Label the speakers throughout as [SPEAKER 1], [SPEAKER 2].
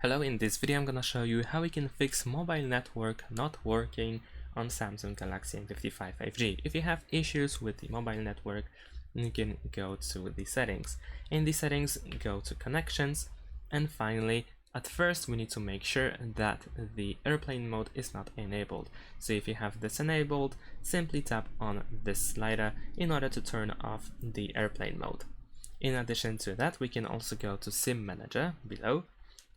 [SPEAKER 1] Hello, in this video I'm gonna show you how we can fix mobile network not working on Samsung Galaxy M55 5G. If you have issues with the mobile network, you can go to the settings. In the settings, go to connections, and finally, at first we need to make sure that the airplane mode is not enabled. So if you have this enabled, simply tap on this slider in order to turn off the airplane mode. In addition to that, we can also go to SIM manager below.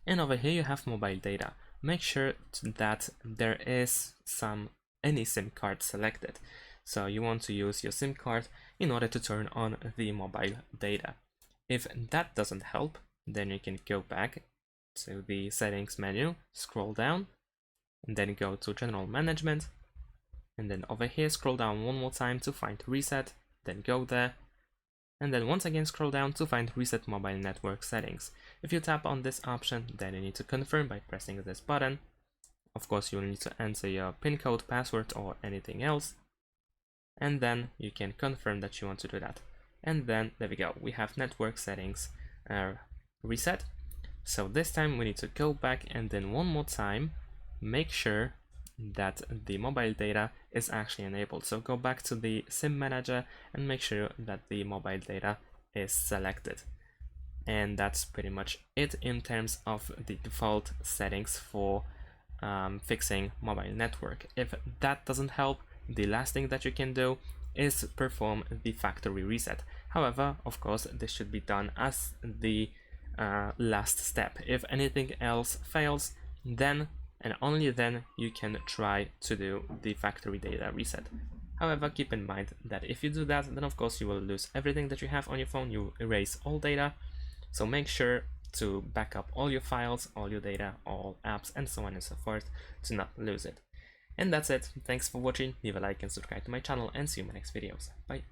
[SPEAKER 1] And over here you have mobile data. Make sure that there is any SIM card selected. So you want to use your SIM card in order to turn on the mobile data. If that doesn't help, then you can go back to the settings menu, scroll down, and then go to general management. And then over here scroll down one more time to find reset, then go there. And then once again scroll down to find reset mobile network settings. If you tap on this option, then you need to confirm by pressing this button. Of course, you'll need to enter your PIN code, password, or anything else. And then you can confirm that you want to do that. And then there we go, we have network settings reset. So this time we need to go back and then one more time make sure that the mobile data is actually enabled. So go back to the SIM manager and make sure that the mobile data is selected. And that's pretty much it in terms of the default settings for fixing mobile network. If that doesn't help, the last thing that you can do is perform the factory reset. However, of course, this should be done as the last step. If anything else fails, then and only then you can try to do the factory data reset. However, keep in mind that if you do that, then of course you will lose everything that you have on your phone. You erase all data. So make sure to back up all your files, all your data, all apps, and so on and so forth to not lose it. And that's it. Thanks for watching. Leave a like and subscribe to my channel, and see you in my next videos. Bye.